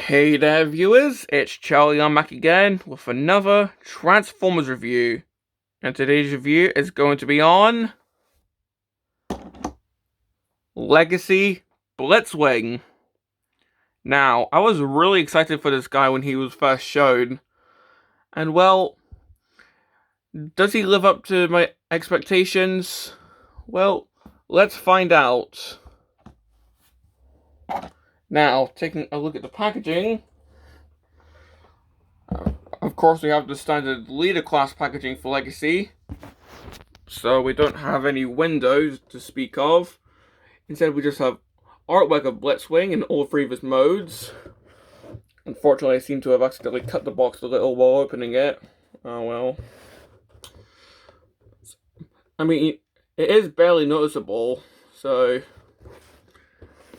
Hey there viewers, it's Charlie. I'm back again with another Transformers review. And today's review is going to be on Legacy Blitzwing. Now, I was really excited for this guy when he was first shown. And well, does he live up to my expectations? Well, let's find out. Now, taking a look at the packaging. Of course, we have the standard leader class packaging for Legacy. So we don't have any windows to speak of. Instead, we just have artwork of Blitzwing in all three of his modes. Unfortunately, I seem to have accidentally cut the box a little while opening it. Oh well. I mean, it is barely noticeable, so...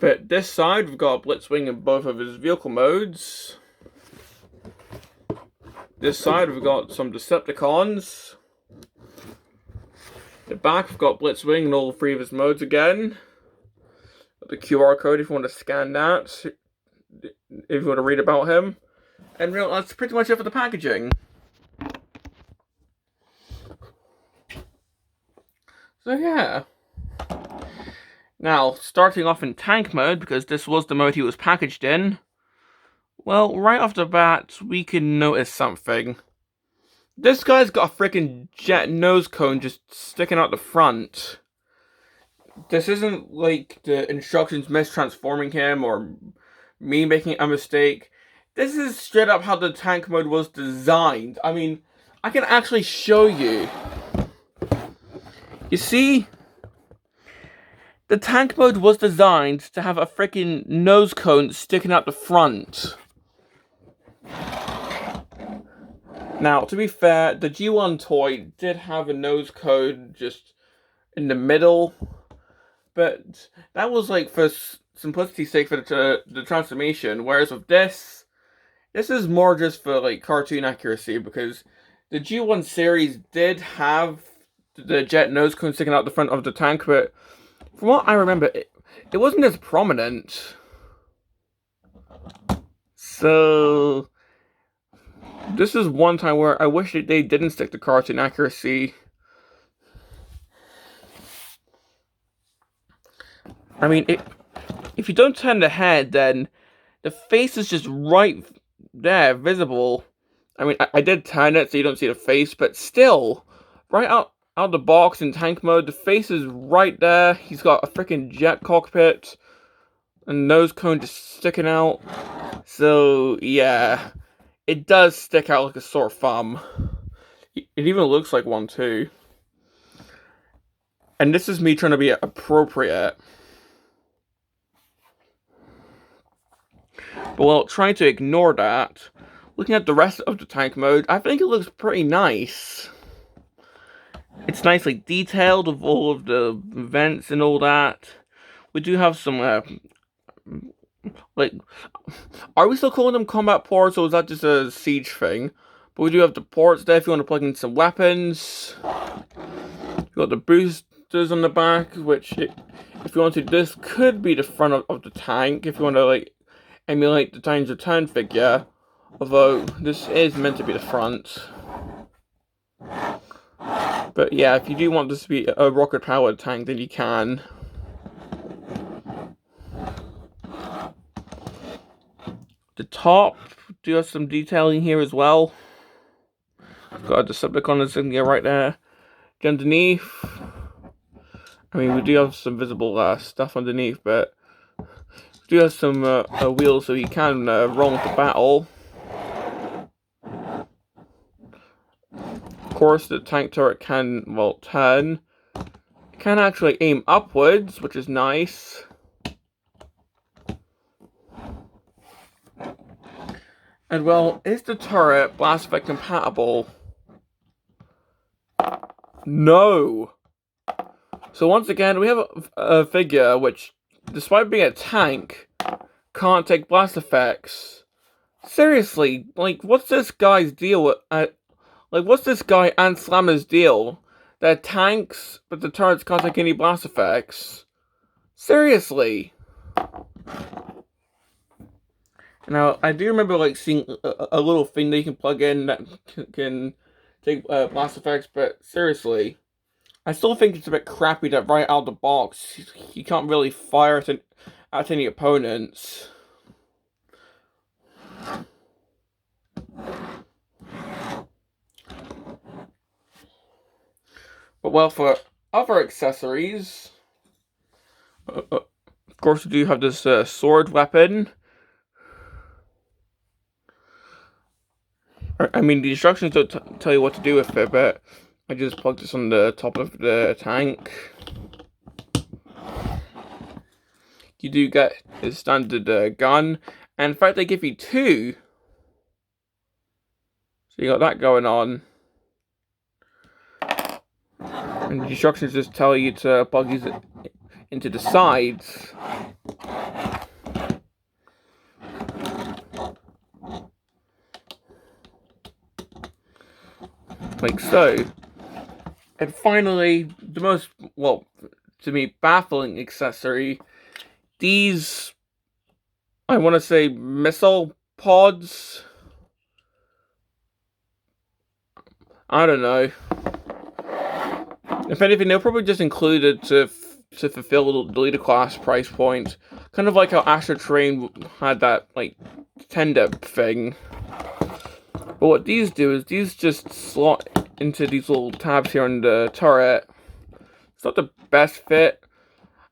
But this side, we've got Blitzwing in both of his vehicle modes. This side, we've got some Decepticons. The back, we've got Blitzwing in all three of his modes again. Got the QR code if you want to scan that, if you want to read about him. And that's pretty much it for the packaging. So yeah. Now, starting off in tank mode, because this was the mode he was packaged in. Well, right off the bat, we can notice something. This guy's got a freaking jet nose cone just sticking out the front. This isn't like the instructions mistransforming him or me making a mistake. This is straight up how the tank mode was designed. I mean, I can actually show you. You see? The tank mode was designed to have a freaking nose cone sticking out the front. Now, to be fair, the G1 toy did have a nose cone just in the middle, but that was like for simplicity's sake for the transformation, whereas with this is more just for like cartoon accuracy, because the G1 series did have the jet nose cone sticking out the front of the tank, but from what I remember, it wasn't as prominent. So this is one time where I wish that they didn't stick to cartoon accuracy. I mean, if you don't turn the head, then the face is just right there, visible. I mean, I did turn it so you don't see the face, but still, right out of the box in tank mode, the face is right there. He's got a freaking jet cockpit, and nose cone just sticking out. So, yeah. It does stick out like a sore thumb. It even looks like one too. And this is me trying to be appropriate. But while trying to ignore that, looking at the rest of the tank mode, I think it looks pretty nice. It's nicely detailed with all of the vents and all that. We do have some, like, are we still calling them combat ports, or is that just a siege thing? But we do have the ports there if you want to plug in some weapons. We've got the boosters on the back, which, if you wanted, this could be the front of the tank, if you want to, like, emulate the Titan's Return figure. Although, this is meant to be the front. But yeah, if you do want this to be a rocket-powered tank, then you can. The top do have some detailing here as well. Got a Decepticon insignia right there. Underneath, I mean, we do have some visible stuff underneath, but we do have some wheels so you can roll into battle. Of course, the tank turret can, well, turn. It can actually aim upwards, which is nice. And well, is the turret blast effect compatible? No! So once again, we have a figure which, despite being a tank, can't take blast effects. Seriously, like, what's this guy's deal with, like, what's this guy and Slammer's deal? They're tanks, but the turrets can't take any blast effects. Seriously. Now, I do remember like seeing a little thing that you can plug in that can take blast effects, but seriously, I still think it's a bit crappy that right out of the box, you can't really fire at any opponents. But well, for other accessories, of course, we do have this sword weapon. I mean, the instructions don't tell you what to do with it, but I just plugged this on the top of the tank. You do get a standard gun, and in fact, they give you two. So you got that going on. And the instructions just tell you to plug these into the sides. Like so. And finally, the most, well, to me, baffling accessory. These, I want to say, missile pods. I don't know. If anything, they're probably just included to fulfill the leader class price point. Kind of like how Astro Train had that, like, tender thing. But what these do is these just slot into these little tabs here on the turret. It's not the best fit.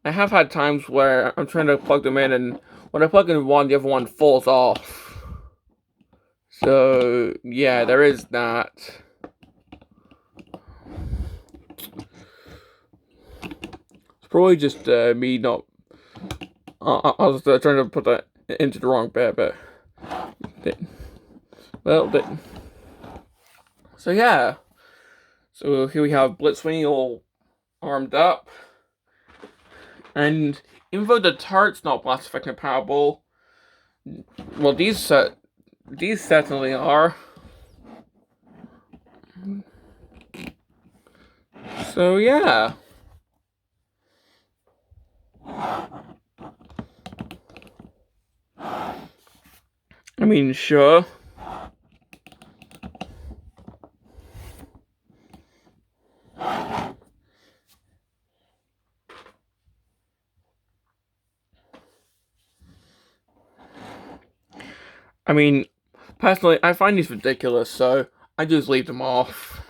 I have had times where I'm trying to plug them in, and when I plug in one, the other one falls off. So, yeah, there is that. It's probably just me not... I was trying to put that into the wrong bit, but... So, yeah. So, here we have Blitzwing all armed up. And even though the turret's not blast effect compatible, well, these certainly are. So yeah. I mean, sure. I mean, personally, I find these ridiculous, so I just leave them off.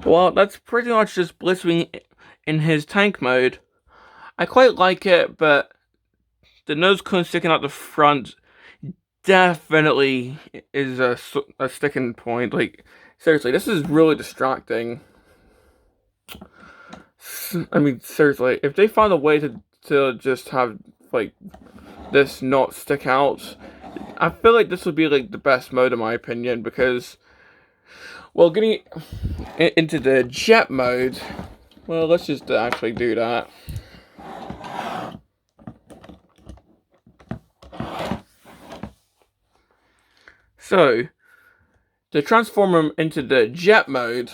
Well, that's pretty much just Blitzwing in his tank mode. I quite like it, but the nose cone sticking out the front definitely is a sticking point. Like, seriously, this is really distracting. I mean, seriously, if they found a way to just have, like, this not stick out, I feel like this would be, like, the best mode in my opinion, because, well, getting into the jet mode, well, let's just actually do that. So, to transform them into the jet mode,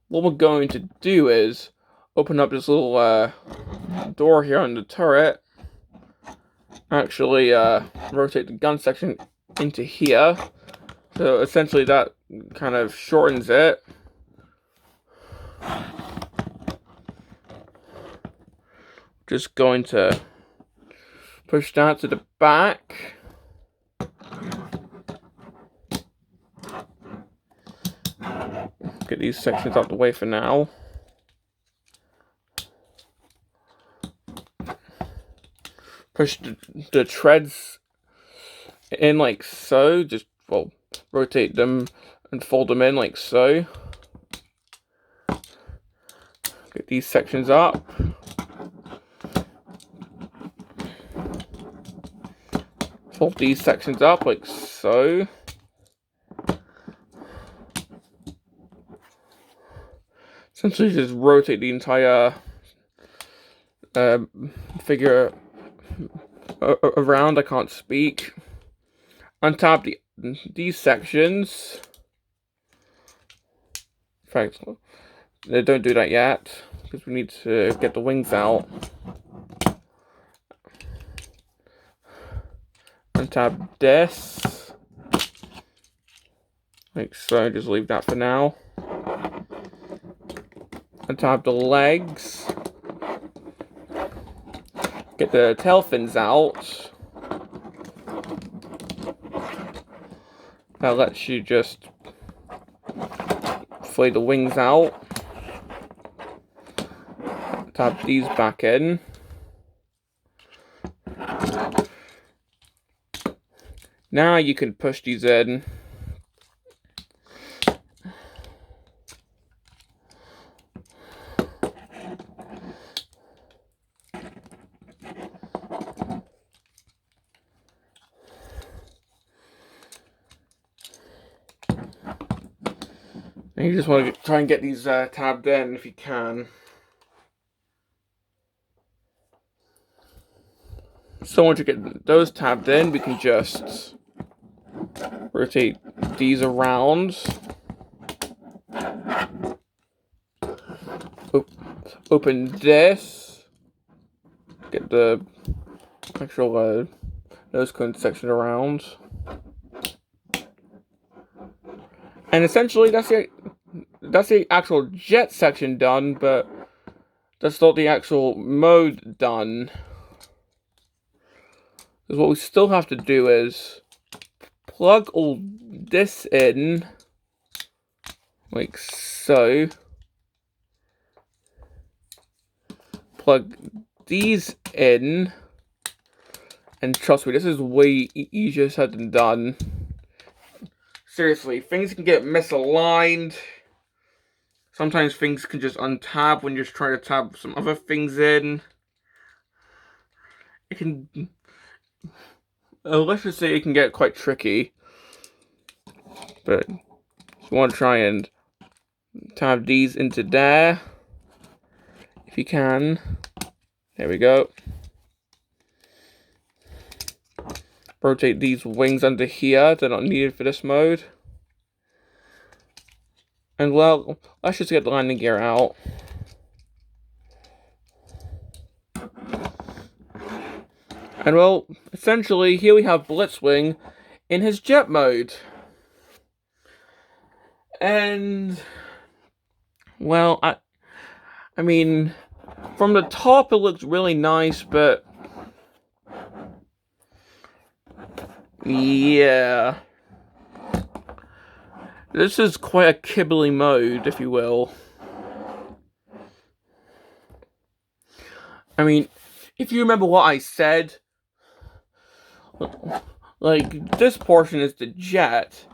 what we're going to do is open up this little door here on the turret, actually rotate the gun section into here, so essentially that kind of shortens it. Just going to push that to the back. Get these sections out the way for now. Push the treads in like so. Just, well, rotate them and fold them in like so. Get these sections up. Fold these sections up like so. Essentially just rotate the entire figure around. I can't speak. Untap these sections. In fact, don't do that yet, because we need to get the wings out. Untab this. Like so, just leave that for now. Untab the legs. Get the tail fins out. That lets you just flay the wings out. Tab these back in. Now you can push these in. And you just want to try and get these tabbed in if you can. So once you get those tabbed in, we can just rotate these around. Open this. Get the actual nose cone section around. And essentially, that's the actual jet section done, but that's not the actual mode done. Because what we still have to do is plug all this in, like so. Plug these in, and trust me, this is way easier said than done. Seriously, things can get misaligned. Sometimes things can just untab when you're just trying to tab some other things in. It can, let's just say it can get quite tricky. But you want to try and tab these into there, if you can. There we go. Rotate these wings under here. They're not needed for this mode. And well, let's just get the landing gear out. And well, essentially, here we have Blitzwing in his jet mode. And well, I mean, from the top it looks really nice, but yeah, this is quite a kibbly mode, if you will. I mean, if you remember what I said, like, this portion is the jet,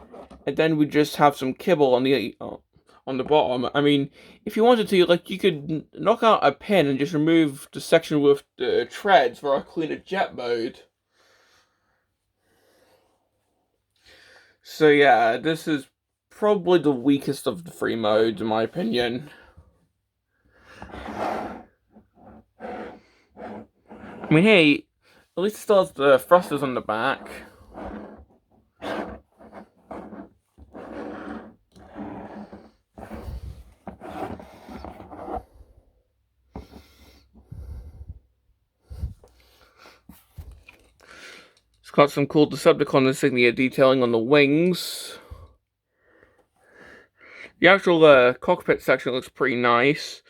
and then we just have some kibble on the bottom. I mean, if you wanted to, like, you could knock out a pin and just remove the section with the treads for a cleaner jet mode. So yeah, this is probably the weakest of the three modes, in my opinion. I mean, hey, at least it still has the thrusters on the back. It's got some cool Decepticon insignia detailing on the wings. The actual cockpit section looks pretty nice.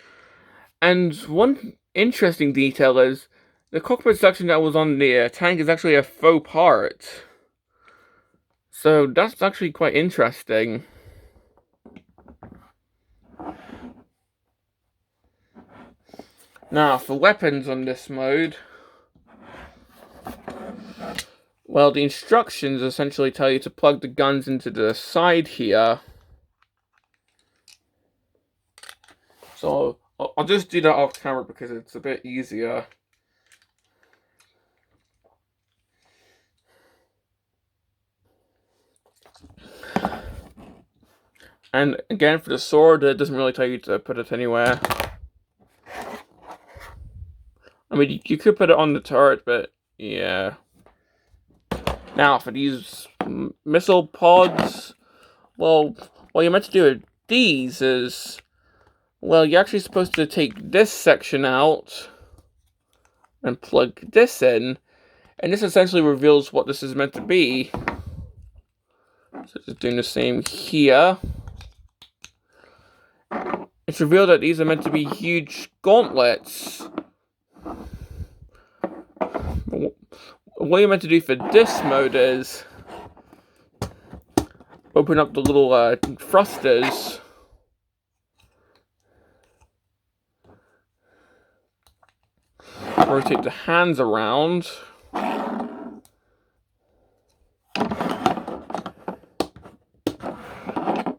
And one interesting detail is the cockpit section that was on the tank is actually a faux part. So that's actually quite interesting. Now, for weapons on this mode, well, the instructions essentially tell you to plug the guns into the side here. So I'll just do that off camera because it's a bit easier. And again, for the sword, it doesn't really tell you to put it anywhere. I mean, you could put it on the turret, but yeah. Now, for these missile pods, well, what you're meant to do with these is, well, you're actually supposed to take this section out and plug this in, And this essentially reveals what this is meant to be. So just doing the same here. It's revealed that these are meant to be huge gauntlets. What you're meant to do for this mode is open up the little thrusters. Rotate the hands around.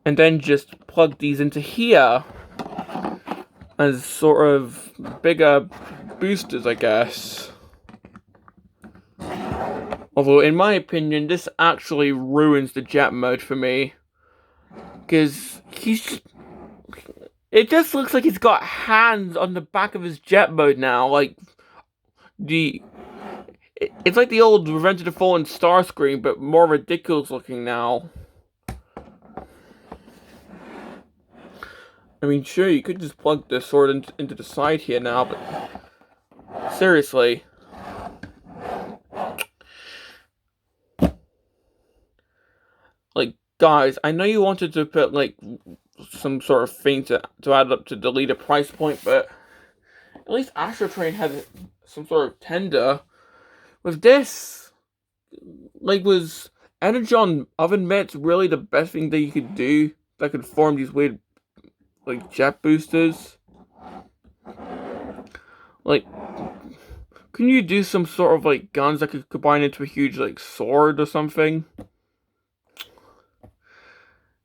And then just plug these into here as sort of bigger boosters, I guess. Although, in my opinion, this actually ruins the jet mode for me. Because it just looks like he's got hands on the back of his jet mode now. Like, it's like the old Revenge of the Fallen Star screen, but more ridiculous looking now. I mean, sure, you could just plug the sword into the side here now, but seriously. Like, guys, I know you wanted to put, like, some sort of thing to add up to delete a price point, but at least Astro Train had some sort of tender. With this, like, was Energon Oven Mitts really the best thing that you could do that could form these weird, like, jet boosters? Like, can you do some sort of, like, guns that could combine into a huge, like, sword or something?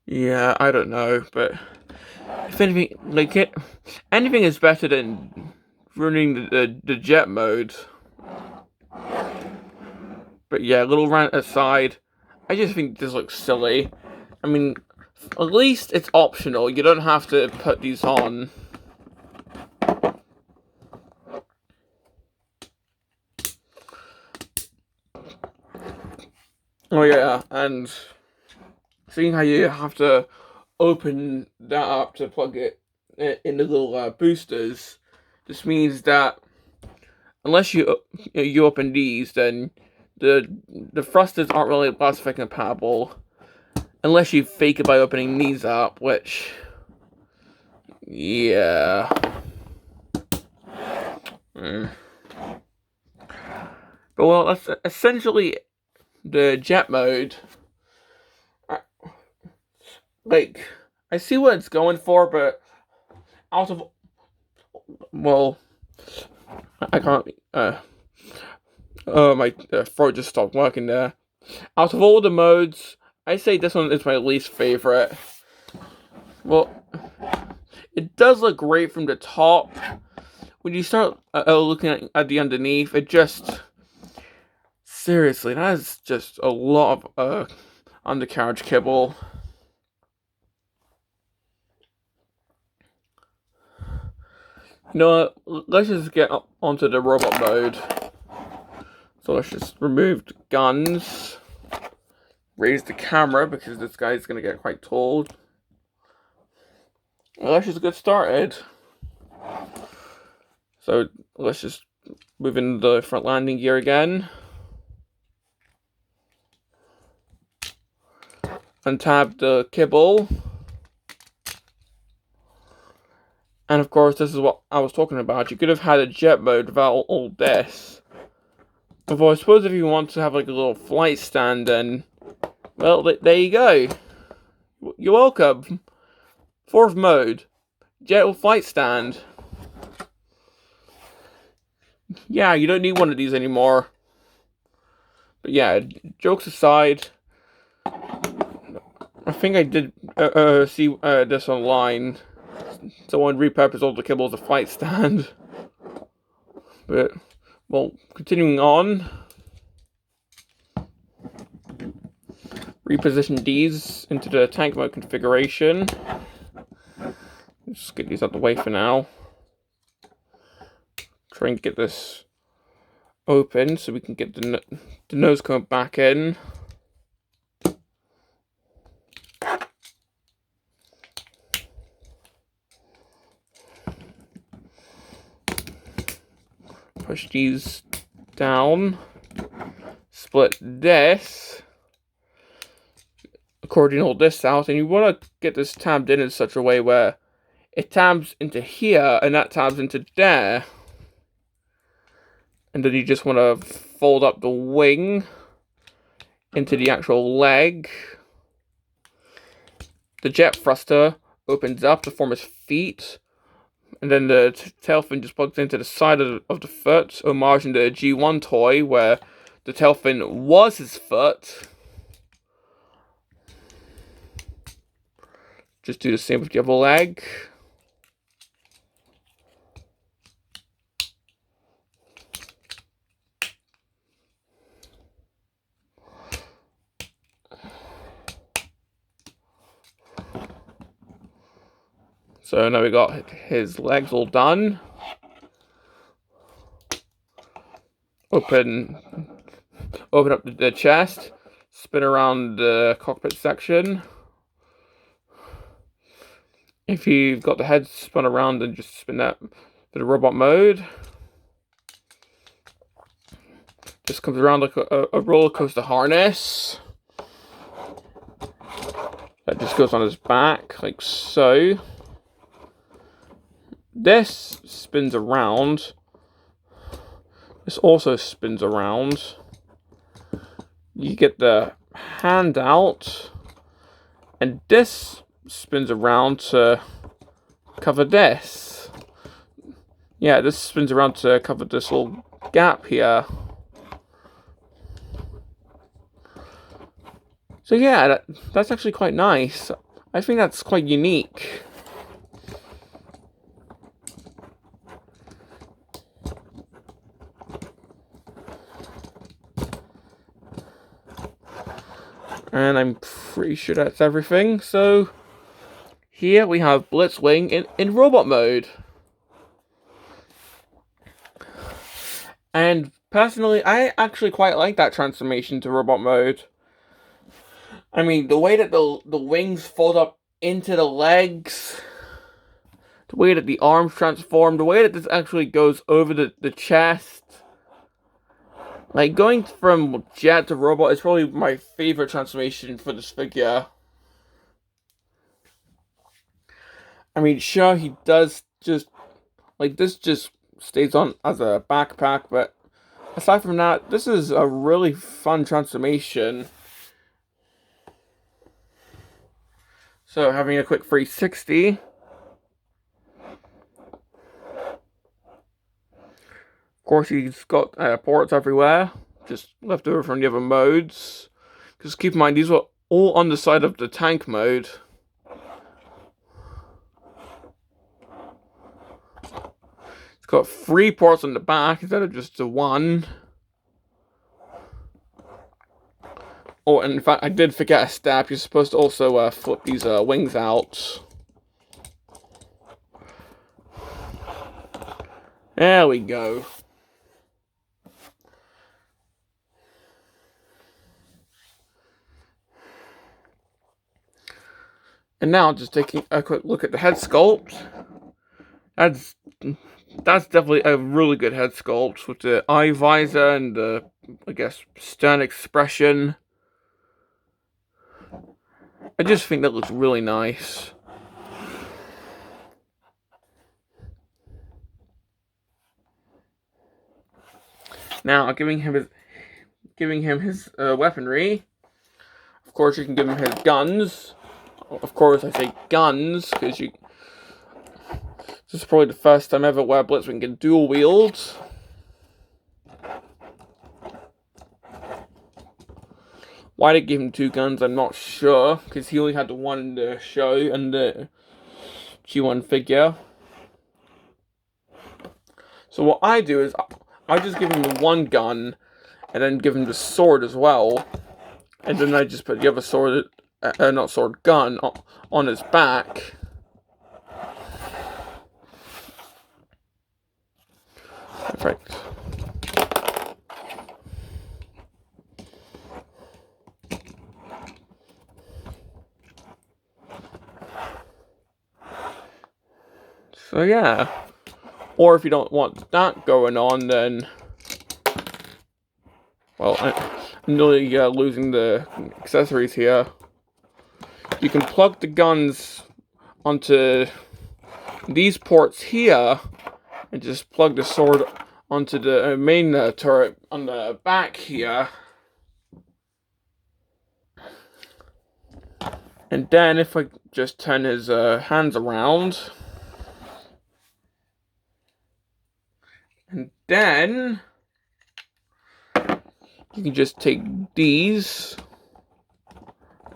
Yeah, I don't know, but if anything, like, anything is better than ruining the jet mode. But yeah, little rant aside, I just think this looks silly. I mean, at least it's optional. You don't have to put these on. Oh yeah, and seeing how you have to open that up to plug it in the little boosters, this means that unless you open these, then the thrusters aren't really Wi-Fi compatible. Unless you fake it by opening these up, which, yeah. But well, that's essentially the jet mode. Like, I see what it's going for, but out of, well, I can't, my throat just stopped working there. Out of all the modes, I say this one is my least favorite. Well, it does look great from the top. When you start looking at the underneath, it just, seriously, that is just a lot of undercarriage kibble. You know what, let's just get up onto the robot mode. So let's just remove the guns. Raise the camera because this guy's gonna get quite tall. Well, let's just get started. So let's just move into the front landing gear again. Untab the kibble. And of course, this is what I was talking about. You could have had a jet mode without all this. Although I suppose if you want to have like a little flight stand, then, well, there you go. You're welcome. Fourth mode, jet flight stand. Yeah, you don't need one of these anymore. But yeah, jokes aside, I think I did see this online. Someone repurposed all the kibble as a flight stand. But, well, continuing on. Reposition these into the tank mode configuration. Just get these out of the way for now. Try and get this open so we can get the nose cone back in. Push these down. split this, accordion all this out, and you want to get this tabbed in such a way where it tabs into here, and that tabs into there. And then you just want to fold up the wing into the actual leg. The jet thruster opens up to form his feet. And then the tail fin just plugs into the side of the foot, homaging the G1 toy, where the tail fin was his foot. Just do the same with the other leg. So now we got his legs all done. Open up the chest, spin around the cockpit section. If you've got the head spun around, then just spin that for the robot mode. Just comes around like a roller coaster harness. That just goes on his back, like so. This spins around. This also spins around. You get the hand out. And this spins around to cover this. Yeah, this spins around to cover this little gap here. So yeah, that's actually quite nice. I think that's quite unique. And I'm pretty sure that's everything. So here we have Blitzwing in robot mode. And personally, I actually quite like that transformation to robot mode. I mean, the way that the wings fold up into the legs, the way that the arms transform, the way that this actually goes over the chest. Like, going from jet to robot is probably my favorite transformation for this figure. I mean, sure, he does just, like, this just stays on as a backpack, but aside from that, this is a really fun transformation. So, having a quick 360. Of course, he's got ports everywhere, just left over from the other modes. Because keep in mind, these were all on the side of the tank mode. It's got 3 ports on the back instead of just the 1. Oh, and in fact, I did forget a step. You're supposed to also flip these wings out. There we go. And now, just taking a quick look at the head sculpt. That's definitely a really good head sculpt with the eye visor and the, I guess, stern expression. I just think that looks really nice. Now, giving him his weaponry. Of course, you can give him his guns. Of course, I say guns because this is probably the first time ever where Blitzwing can dual wield. Why they give him 2 guns, I'm not sure, because he only had the one in the show and the G1 figure. So what I do is, I just give him the 1 gun, and then give him the sword as well. And then I just put the other sword, gun, on his back. Perfect. So yeah. Or if you don't want that going on, then nearly losing the accessories here. You can plug the guns onto these ports here, and just plug the sword onto the main turret on the back here. And then if I just turn his hands around, and then you can just take these,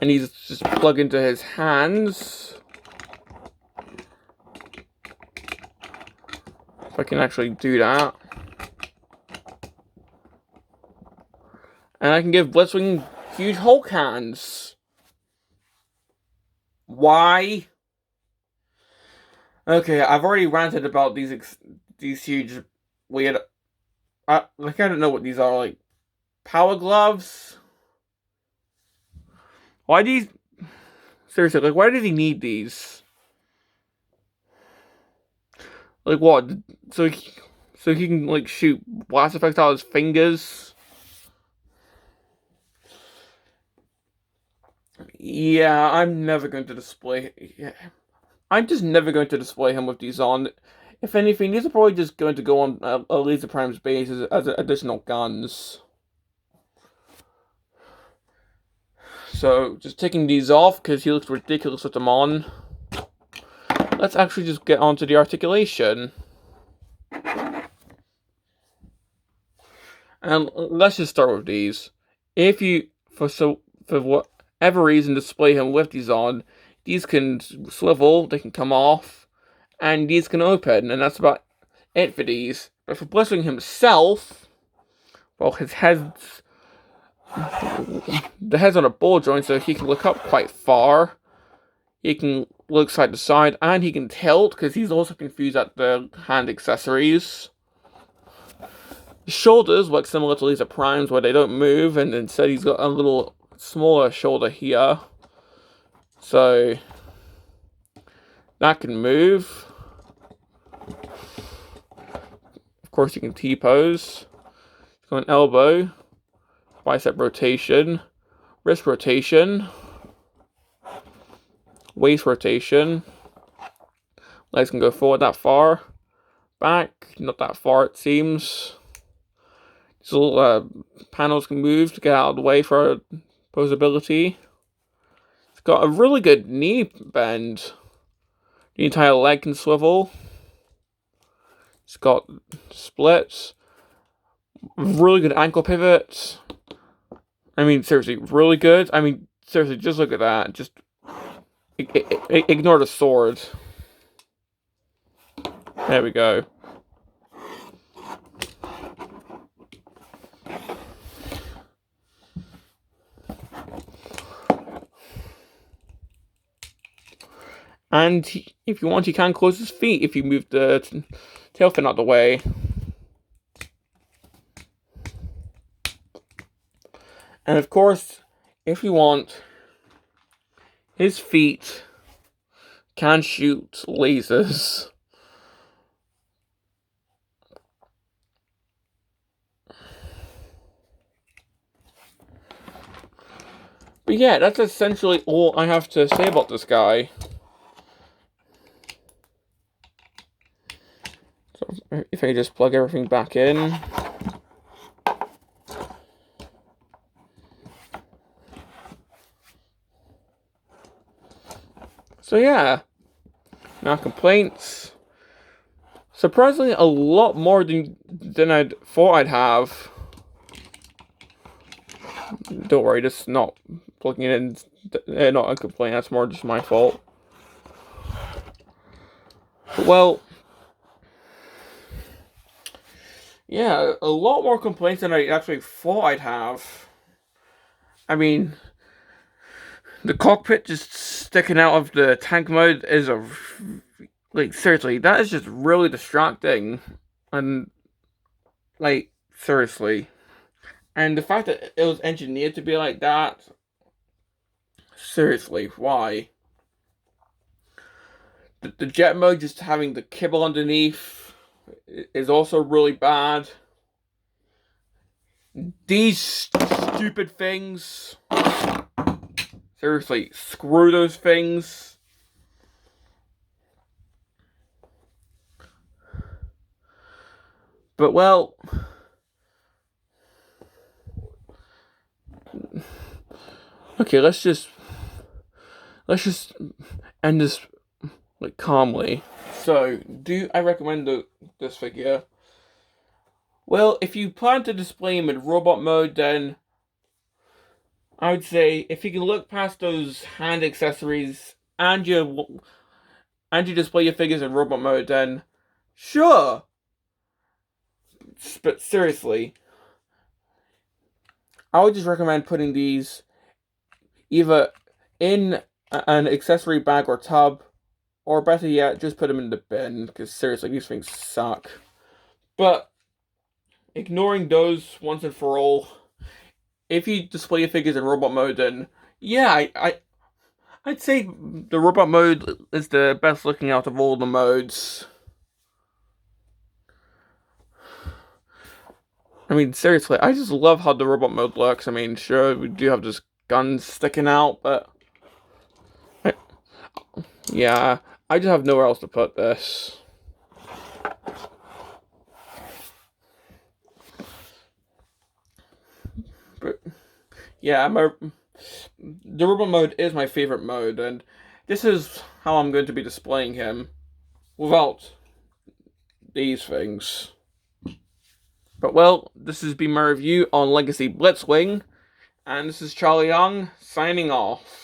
and these just plug into his hands. If I can actually do that. And I can give Blitzwing huge Hulk hands. Why? Okay, I've already ranted about these huge weird. I don't know what these are, like power gloves. Why these? Seriously, like why does he need these? Like what? So he can like shoot blast effects out of his fingers. Yeah, I'm never going to display. Yeah. I'm just never going to display him with these on. If anything, these are probably just going to go on Laser Prime's base as additional guns. So, just taking these off because he looks ridiculous with them on. Let's actually just get onto the articulation. And let's just start with these. If you, for whatever reason, display him with these on, these can swivel, they can come off, and these can open, and that's about it for these. But for Blitzwing himself, well, his head's... the head's on a ball joint, so he can look up quite far. He can look side to side, and he can tilt, because he's also confused at the hand accessories. His shoulders work similar to Laser Prime's, where they don't move, and instead he's got a little smaller shoulder here. So, that can move. Of course, you can T-pose. He's got an elbow, bicep rotation, wrist rotation, waist rotation. Legs can go forward that far. Back, not that far it seems. These little panels can move to get out of the way for posability. It's got a really good knee bend. The entire leg can swivel. It's got splits. Really good ankle pivots. I mean, seriously, really good. I mean, seriously, just look at that. Just ignore the sword. There we go. And if you want, you can close his feet if you move the tail fin out of the way. And of course, if you want, his feet can shoot lasers. But yeah, that's essentially all I have to say about this guy. So if I just plug everything back in. So yeah, now complaints. Surprisingly, a lot more than I thought I'd have. Don't worry, this is not plugging it in, not a complaint, that's more just my fault. Well, yeah, a lot more complaints than I actually thought I'd have. I mean, the cockpit just sticking out of the tank mode is like, seriously, that is just really distracting. And, like, seriously. And the fact that it was engineered to be like that, seriously, why? The jet mode just having the kibble underneath is also really bad. These stupid things. Seriously, screw those things. But well, okay, let's just end this like calmly. So, do I recommend this figure? Well, if you plan to display him in robot mode, then I would say if you can look past those hand accessories and you display your figures in robot mode, then sure. But seriously, I would just recommend putting these either in an accessory bag or tub, or better yet, just put them in the bin, because seriously, these things suck. But ignoring those once and for all, if you display your figures in robot mode, then yeah, I'd say the robot mode is the best looking out of all the modes. I mean, seriously, I just love how the robot mode looks. I mean, sure, we do have this gun sticking out, but yeah, I just have nowhere else to put this. But yeah, the robot mode is my favorite mode, and this is how I'm going to be displaying him without these things. But well, this has been my review on Legacy Blitzwing, and this is Charlie Young signing off.